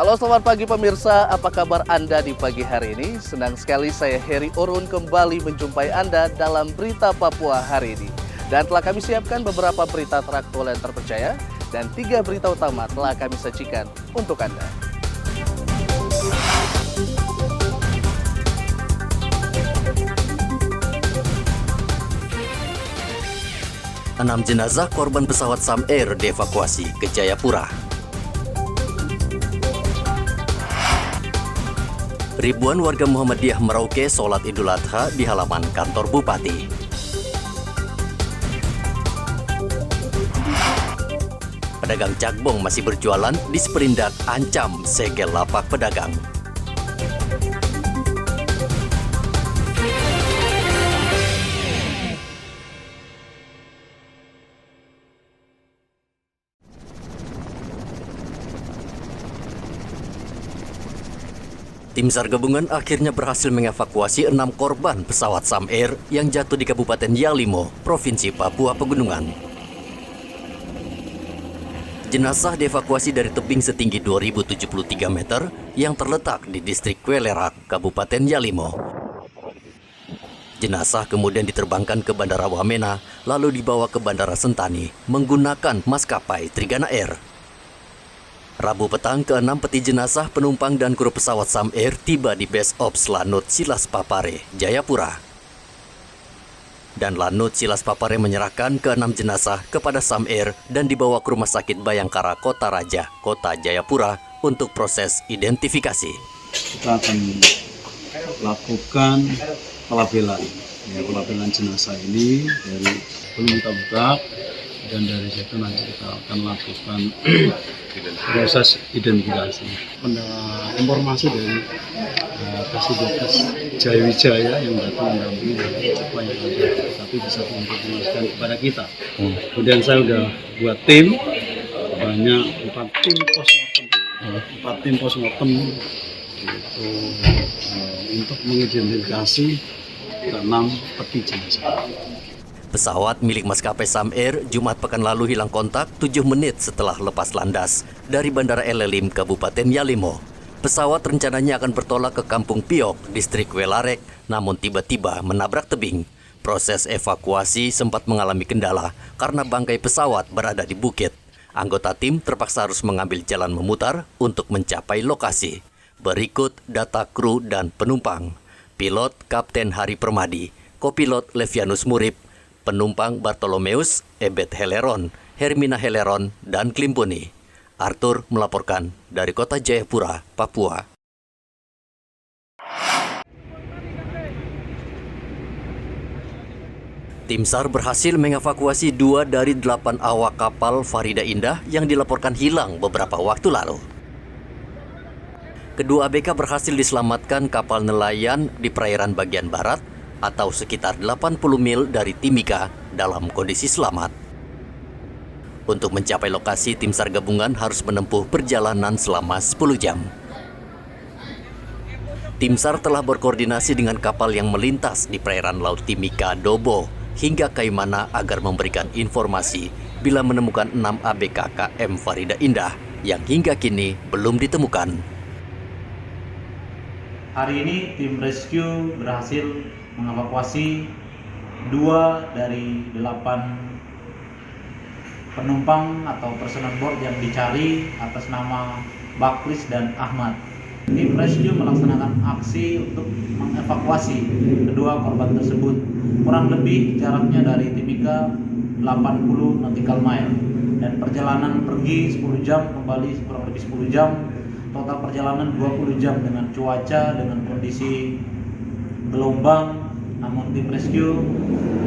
Halo, selamat pagi pemirsa. Apa kabar Anda di pagi hari ini? Senang sekali saya Heri Orun kembali menjumpai Anda dalam Berita Papua hari ini. Dan telah kami siapkan beberapa berita teraktual yang terpercaya dan 3 berita utama telah kami sajikan untuk Anda. Enam jenazah korban pesawat Sam Air dievakuasi ke Jayapura. Ribuan warga Muhammadiyah Merauke sholat Idul Adha di halaman kantor Bupati. Pedagang Cakbong masih berjualan di Seperindak ancam segel lapak pedagang. Tim SAR gabungan akhirnya berhasil mengevakuasi 6 korban pesawat Sam Air yang jatuh di Kabupaten Yalimo, Provinsi Papua Pegunungan. Jenazah dievakuasi dari tebing setinggi 2073 meter yang terletak di distrik Kwelerak, Kabupaten Yalimo. Jenazah kemudian diterbangkan ke Bandara Wamena, lalu dibawa ke Bandara Sentani menggunakan maskapai Trigana Air. Rabu petang, ke-6 peti jenazah penumpang dan kru pesawat Sam Air tiba di Base Ops Lanut Silas Papare, Jayapura. Dan Lanut Silas Papare menyerahkan ke-6 jenazah kepada Sam Air dan dibawa ke Rumah Sakit Bayangkara Kota Raja, Kota Jayapura untuk proses identifikasi. Kita akan lakukan pelabelan, pelabelan jenazah ini dari belum kita buka, dan dari situ nanti kita akan lakukan proses identifikasi. Informasi dari Kasubag Jayawijaya yang datang mendampingi dari apa yang ada, tapi bisa menginformasikan kepada kita. Kemudian saya sudah buat tim, banyak 4 tim postmortem untuk mengidentifikasi ke-6 peti jenazah. Pesawat milik maskapai Sam Air Jumat pekan lalu hilang kontak 7 menit setelah lepas landas dari Bandara Elelim, Kabupaten Yalimo. Pesawat rencananya akan bertolak ke Kampung Piok, distrik Welarek, namun tiba-tiba menabrak tebing. Proses evakuasi sempat mengalami kendala karena bangkai pesawat berada di bukit. Anggota tim terpaksa harus mengambil jalan memutar untuk mencapai lokasi. Berikut data kru dan penumpang. Pilot Kapten Hari Permadi, Kopilot Levianus Murib, penumpang Bartolomeus, Ebet Heleron, Hermina Heleron, dan Klimpuni. Arthur melaporkan dari Kota Jayapura, Papua. Tim SAR berhasil mengevakuasi 2 dari 8 awak kapal Farida Indah yang dilaporkan hilang beberapa waktu lalu. Kedua ABK berhasil diselamatkan kapal nelayan di perairan bagian barat atau sekitar 80 mil dari Timika dalam kondisi selamat. Untuk mencapai lokasi, tim SAR gabungan harus menempuh perjalanan selama 10 jam. Tim SAR telah berkoordinasi dengan kapal yang melintas di perairan Laut Timika, Dobo, hingga Kaimana agar memberikan informasi bila menemukan 6 ABK KM Farida Indah yang hingga kini belum ditemukan. Hari ini tim rescue berhasil mengevakuasi 2 dari 8 penumpang atau person on board yang dicari atas nama Bakris dan Ahmad. Tim rescue melaksanakan aksi untuk mengevakuasi kedua korban tersebut. Kurang lebih jaraknya dari Timika 80 nautical mile dan perjalanan pergi 10 jam, kembali kurang lebih 10 jam. Total perjalanan 20 jam dengan cuaca, dengan kondisi gelombang. Namun tim rescue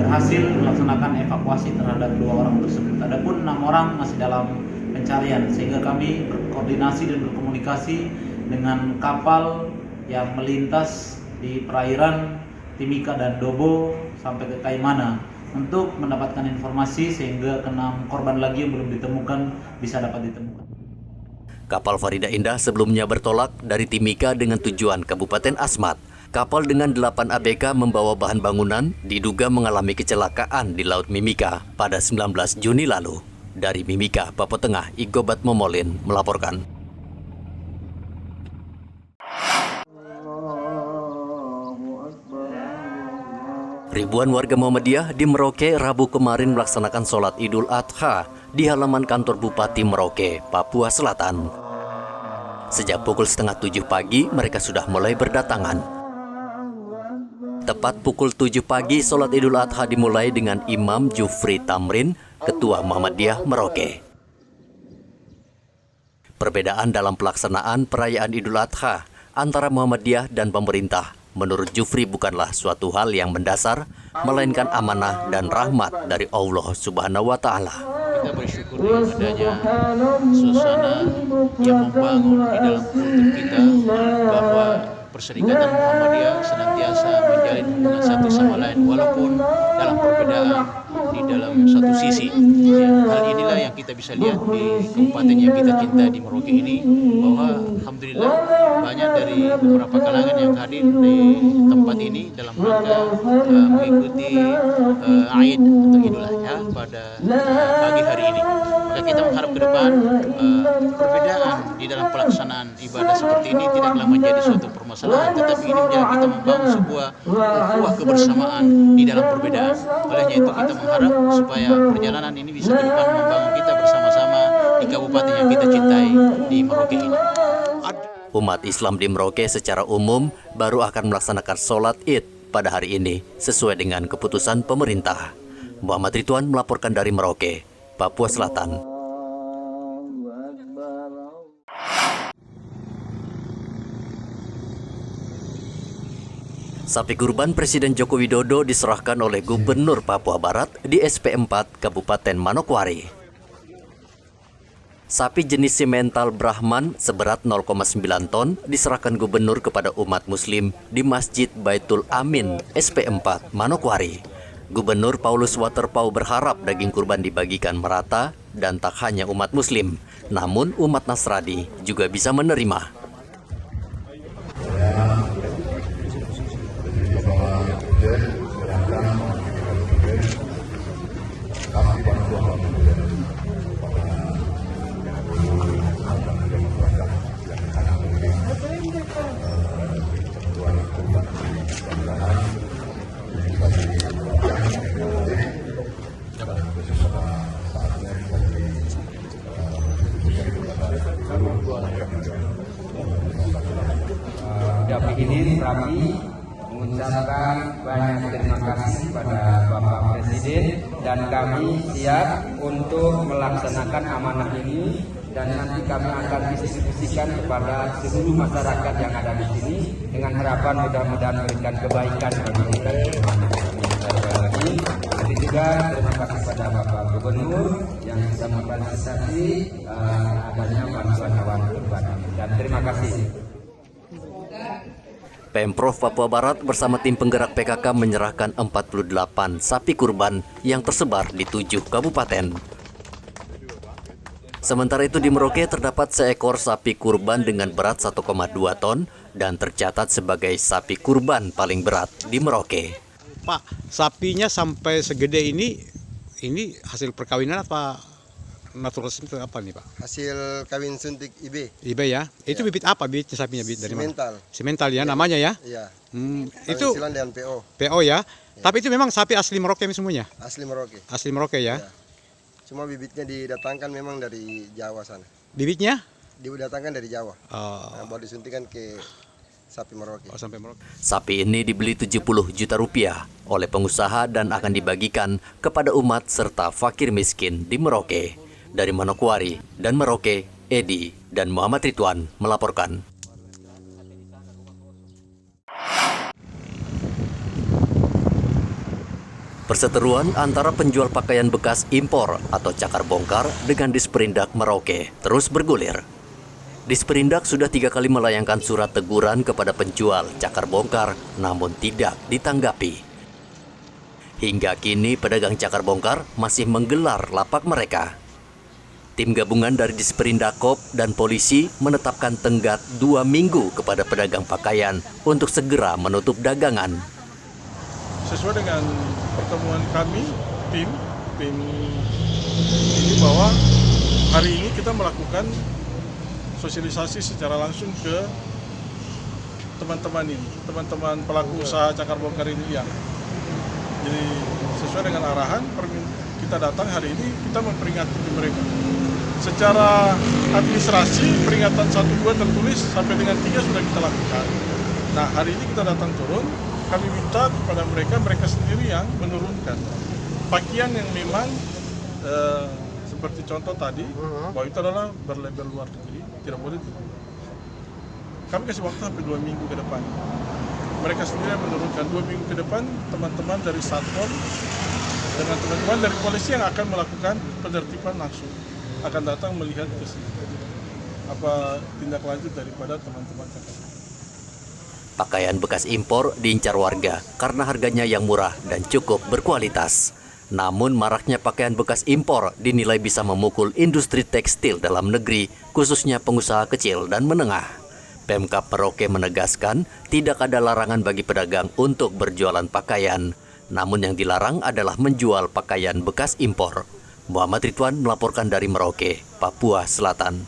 berhasil melaksanakan evakuasi terhadap 2 orang tersebut. Adapun 6 orang masih dalam pencarian, sehingga kami berkoordinasi dan berkomunikasi dengan kapal yang melintas di perairan Timika dan Dobo sampai ke Kaimana untuk mendapatkan informasi sehingga ke-6 korban lagi yang belum ditemukan bisa dapat ditemukan. Kapal Farida Indah sebelumnya bertolak dari Timika dengan tujuan Kabupaten Asmat. Kapal dengan 8 ABK membawa bahan bangunan diduga mengalami kecelakaan di Laut Mimika pada 19 Juni lalu. Dari Mimika, Papua Tengah, Igobat Momolin melaporkan. Ribuan warga Muhammadiyah di Merauke Rabu kemarin melaksanakan sholat Idul Adha di halaman kantor Bupati Merauke, Papua Selatan. Sejak pukul 6:30 pagi, mereka sudah mulai berdatangan. Tepat pukul 7 pagi, sholat Idul Adha dimulai dengan Imam Jufri Tamrin, Ketua Muhammadiyah Merauke. Perbedaan dalam pelaksanaan perayaan Idul Adha antara Muhammadiyah dan pemerintah menurut Jufri bukanlah suatu hal yang mendasar, melainkan amanah dan rahmat dari Allah Subhanahu wa Ta'ala. Kita bersyukuri adanya suasana yang membangun di dalam kultur kita bahwa Perserikatan Muhammadiyah senantiasa menjalin hubungan satu sama lain walaupun dalam perbedaan di dalam satu sisi. Ya, hal inilah yang kita bisa lihat di kabupaten yang kita cinta di Merauke ini, bahwa alhamdulillah banyak dari beberapa kalangan yang hadir di tempat ini dalam rangka mengikuti Aid atau Idul Adha pada pagi hari ini. Maka kita mengharap ke depan perbedaan di dalam pelaksanaan ibadah seperti ini tidaklah menjadi suatu permasalahan, tetapi ini menjadi kita membangun sebuah ukhuwah kebersamaan di dalam perbedaan. Olehnya itu kita mengharap supaya perjalanan ini bisa ke depan membangun kita bersama-sama di kabupaten yang kita cintai di Merauke ini. Umat Islam di Merauke secara umum baru akan melaksanakan sholat Id pada hari ini sesuai dengan keputusan pemerintah. Muhammad Ridwan melaporkan dari Merauke, Papua Selatan. Sapi kurban Presiden Joko Widodo diserahkan oleh Gubernur Papua Barat di SP4 Kabupaten Manokwari. Sapi jenis simental Brahman seberat 0,9 ton diserahkan Gubernur kepada umat Muslim di Masjid Baitul Amin SP4 Manokwari. Gubernur Paulus Waterpau berharap daging kurban dibagikan merata dan tak hanya umat Muslim, namun umat Nasrani juga bisa menerima. Dapat ini kami mengucapkan banyak terima kasih pada Bapak Presiden, dan kami siap untuk melaksanakan amanah ini, dan nanti kami akan distribusikan kepada seluruh masyarakat yang ada di sini dengan harapan mudah-mudahan memberikan kebaikan bagi kita semuanya. Lagi, nanti juga terima kasih pada Bapak Gubernur yang bisa memfasilitasi adanya bantuan hewan kurban, dan terima kasih. Pemprov Papua Barat bersama tim penggerak PKK menyerahkan 48 sapi kurban yang tersebar di 7 kabupaten. Sementara itu di Merauke terdapat seekor sapi kurban dengan berat 1,2 ton dan tercatat sebagai sapi kurban paling berat di Merauke. Pak, sapinya sampai segede ini hasil perkawinan apa natural itu apa nih Pak? Hasil kawin suntik IB. IB ya? Itu bibit apa bibitnya sapinya dari Simental. mana? Simental ya, namanya ya? Iya. Itu silang dengan PO. PO ya? Tapi itu memang sapi asli Merauke semuanya? Asli Merauke. Asli Merauke ya? Iya. Cuma bibitnya didatangkan memang dari Jawa sana. Bibitnya? Didatangkan dari Jawa. Baru disuntikan ke sapi Merauke. Oh, sampai Merauke. Sapi ini dibeli 70 juta rupiah oleh pengusaha dan akan dibagikan kepada umat serta fakir miskin di Merauke. Dari Manokwari dan Merauke, Edi dan Muhammad Ridwan melaporkan. Perseteruan antara penjual pakaian bekas impor atau cakar bongkar dengan Disperindak Merauke terus bergulir. Disperindak sudah 3 kali melayangkan surat teguran kepada penjual cakar bongkar, namun tidak ditanggapi. Hingga kini pedagang cakar bongkar masih menggelar lapak mereka. Tim gabungan dari Disperindakop dan polisi menetapkan tenggat 2 minggu kepada pedagang pakaian untuk segera menutup dagangan. Sesuai dengan pertemuan kami, tim ini bahwa hari ini kita melakukan sosialisasi secara langsung ke teman-teman pelaku usaha cakar bongkar ini Jadi sesuai dengan arahan kita datang hari ini, kita memperingati mereka. Secara administrasi peringatan 1, 2 tertulis sampai dengan 3 sudah kita lakukan. Nah, hari ini kita datang turun, kami minta kepada mereka sendiri yang menurunkan pakaian yang memang seperti contoh tadi, bahwa itu adalah berlabel luar negeri, tidak boleh turun. Kami kasih waktu sampai 2 minggu ke depan. Mereka sendiri yang menurunkan 2 minggu ke depan, teman-teman dari Satpol dengan teman-teman dari polisi yang akan melakukan penertiban langsung akan datang melihat ke sini apa tindak lanjut daripada teman-teman KKP. Pakaian bekas impor diincar warga karena harganya yang murah dan cukup berkualitas. Namun maraknya pakaian bekas impor dinilai bisa memukul industri tekstil dalam negeri, khususnya pengusaha kecil dan menengah. Pemkab Merauke menegaskan tidak ada larangan bagi pedagang untuk berjualan pakaian. Namun yang dilarang adalah menjual pakaian bekas impor. Muhammad Ridwan melaporkan dari Merauke, Papua Selatan.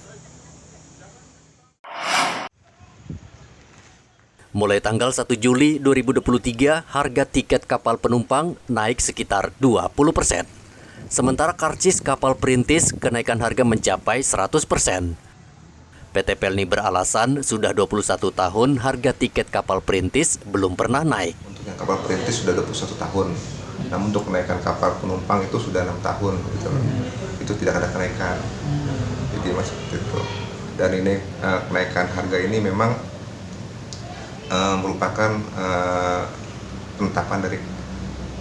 Mulai tanggal 1 Juli 2023, harga tiket kapal penumpang naik sekitar 20%. Sementara karcis kapal perintis kenaikan harga mencapai 100%. PT Pelni beralasan sudah 21 tahun harga tiket kapal perintis belum pernah naik. Untuk yang kapal perintis sudah 21 tahun, namun untuk kenaikan kapal penumpang itu sudah 6 tahun. Gitu. Itu tidak ada kenaikan. Jadi seperti itu. Dan ini kenaikan harga ini memang merupakan penetapan dari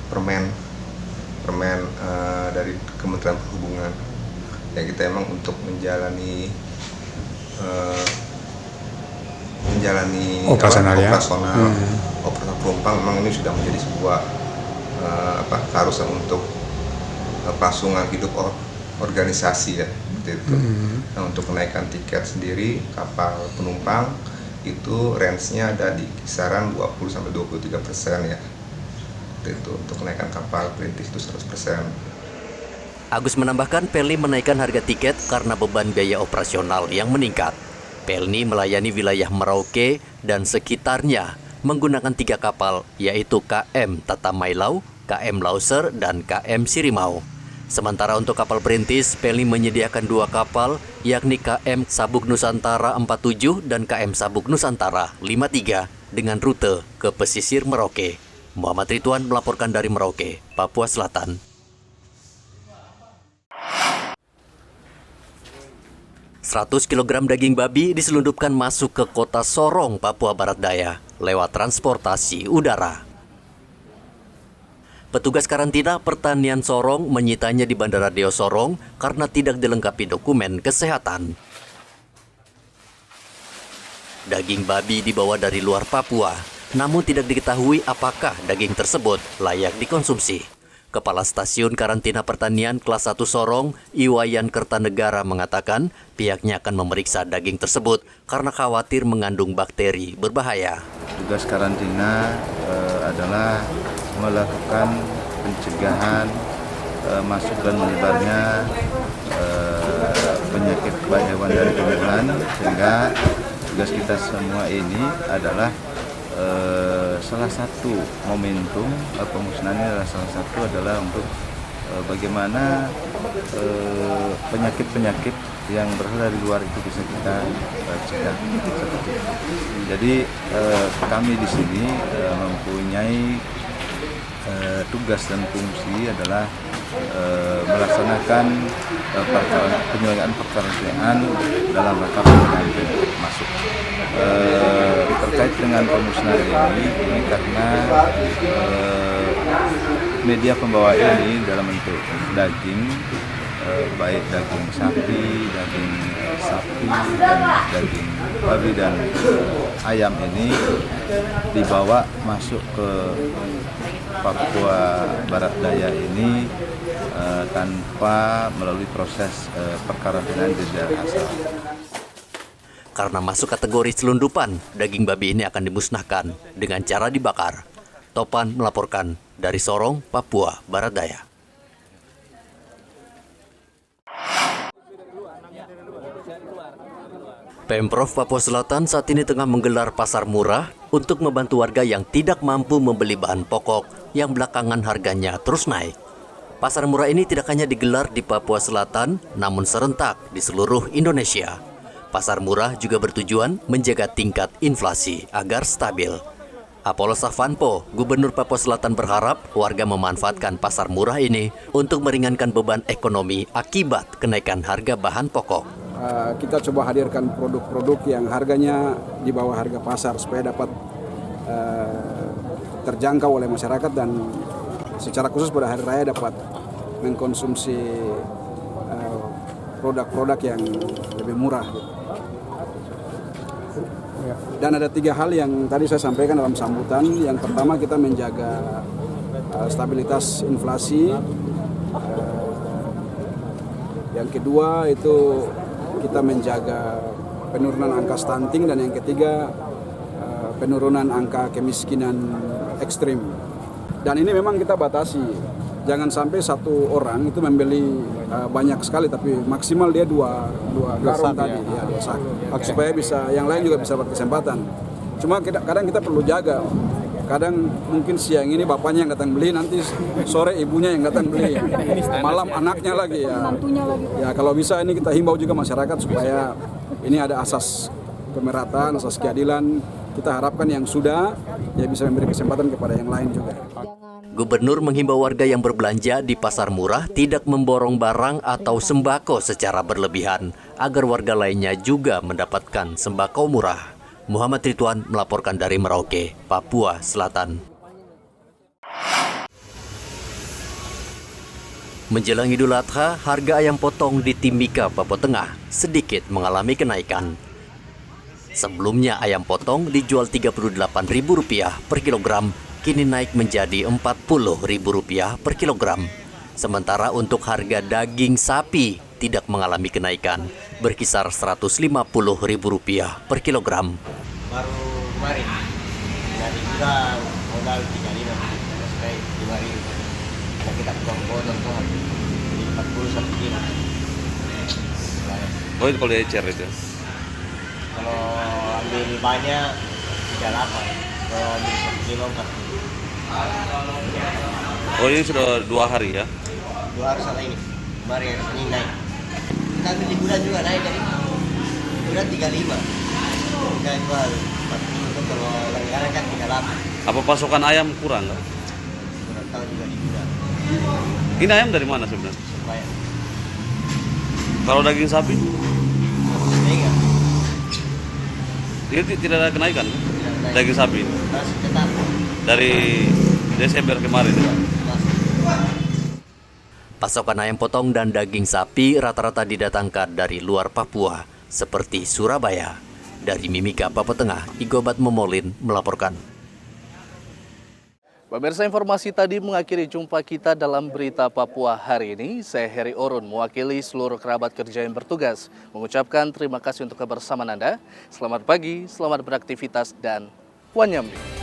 permen dari Kementerian Perhubungan. Ya kita emang untuk menjalani operasional penumpang memang ini sudah menjadi sebuah keharusan untuk kelangsungan hidup organisasi ya seperti itu. Nah, untuk kenaikan tiket sendiri kapal penumpang itu range-nya ada di kisaran 20-23% ya. Itu untuk kenaikan kapal perintis itu 100%. Agus menambahkan Pelni menaikkan harga tiket karena beban biaya operasional yang meningkat. Pelni melayani wilayah Merauke dan sekitarnya menggunakan 3 kapal, yaitu KM Tatamailau, KM Lauser, dan KM Sirimau. Sementara untuk kapal perintis, Pelni menyediakan 2 kapal, yakni KM Sabuk Nusantara 47 dan KM Sabuk Nusantara 53 dengan rute ke pesisir Merauke. Muhammad Ridwan melaporkan dari Merauke, Papua Selatan. 100 kg daging babi diselundupkan masuk ke kota Sorong, Papua Barat Daya, lewat transportasi udara. Petugas karantina pertanian Sorong menyitanya di Bandara Deo Sorong karena tidak dilengkapi dokumen kesehatan. Daging babi dibawa dari luar Papua, namun tidak diketahui apakah daging tersebut layak dikonsumsi. Kepala Stasiun Karantina Pertanian Kelas 1 Sorong, Iwayan Kertanegara mengatakan pihaknya akan memeriksa daging tersebut karena khawatir mengandung bakteri berbahaya. Tugas karantina adalah melakukan pencegahan masuk dan menyebarnya penyakit hewan dari tumbuhan, sehingga tugas kita semua ini adalah salah satu momentum pemusnahan ini adalah salah satu adalah untuk bagaimana penyakit-penyakit yang berasal dari luar itu bisa kita cegah. Jadi kami di sini mempunyai tugas dan fungsi adalah melaksanakan penyelenggaraan perkarantinaan dalam rangka pencegahan masuk. Terkait dengan pemusnahan ini karena media pembawa ini dalam bentuk daging, baik daging sapi, dan daging babi dan ayam ini dibawa masuk ke Papua Barat Daya ini tanpa melalui proses perkarantinaan di daerah asal. Karena masuk kategori selundupan, daging babi ini akan dimusnahkan dengan cara dibakar. Topan melaporkan dari Sorong, Papua Barat Daya. Pemprov Papua Selatan saat ini tengah menggelar pasar murah untuk membantu warga yang tidak mampu membeli bahan pokok yang belakangan harganya terus naik. Pasar murah ini tidak hanya digelar di Papua Selatan, namun serentak di seluruh Indonesia. Pasar murah juga bertujuan menjaga tingkat inflasi agar stabil. Apollos Avanpo, Gubernur Papua Selatan berharap warga memanfaatkan pasar murah ini untuk meringankan beban ekonomi akibat kenaikan harga bahan pokok. Kita coba hadirkan produk-produk yang harganya di bawah harga pasar supaya dapat terjangkau oleh masyarakat dan secara khusus pada hari raya dapat mengkonsumsi produk-produk yang lebih murah. Dan ada 3 hal yang tadi saya sampaikan dalam sambutan. Yang pertama, kita menjaga stabilitas inflasi. Yang kedua itu kita menjaga penurunan angka stunting, dan yang ketiga penurunan angka kemiskinan ekstrim. Dan ini memang kita batasi, jangan sampai satu orang itu membeli banyak sekali, tapi maksimal dia dua karung tadi, ya, 2 sak. Supaya bisa yang lain juga bisa berkesempatan. Cuma kadang kita perlu jaga. Kadang mungkin siang ini bapaknya yang datang beli, nanti sore ibunya yang datang beli, malam anaknya lagi ya. Ya kalau bisa ini kita himbau juga masyarakat supaya ini ada asas pemerataan, asas keadilan. Kita harapkan yang sudah ya bisa memberi kesempatan kepada yang lain juga. Gubernur menghimbau warga yang berbelanja di pasar murah tidak memborong barang atau sembako secara berlebihan agar warga lainnya juga mendapatkan sembako murah. Muhammad Ridwan melaporkan dari Merauke, Papua Selatan. Menjelang Idul Adha, harga ayam potong di Timika, Papua Tengah sedikit mengalami kenaikan. Sebelumnya ayam potong dijual Rp38.000 per kilogram, kini naik menjadi Rp40.000 per kilogram. Sementara untuk harga daging sapi tidak mengalami kenaikan, berkisar Rp150.000 per kilogram. Baru kemarin, dari kita modal 35, terus naik 5.000. Kalau kita potong tuh jadi 40 kilo. Oh itu kalau ecer itu? Kalau ambil banyak 38, kalau ambil 1 kilo 40. Oh ini sudah 2 hari ya? 2 hari setelah ini, kemarin ini naik. Kita ambil di gudang juga naik tadi. Gudang 35. Kita jual 40 kalau langgaran kan 38. Apa pasokan ayam kurang nggak? Kurang tahu juga di gudang. Ini ayam dari mana sebenarnya? Supaya. Kalau daging sapi? Enggak. Ini tidak ada kenaikan? Daging sapi? Masih tetap. Dari Desember kemarin ya? Pasokan ayam potong dan daging sapi rata-rata didatangkan dari luar Papua, seperti Surabaya. Dari Mimika, Papua Tengah, Igobat Momolin melaporkan. Pemirsa, informasi tadi mengakhiri jumpa kita dalam Berita Papua hari ini. Saya Heri Orun, mewakili seluruh kerabat kerja yang bertugas, mengucapkan terima kasih untuk kebersamaan Anda. Selamat pagi, selamat beraktivitas, dan Wanyambi.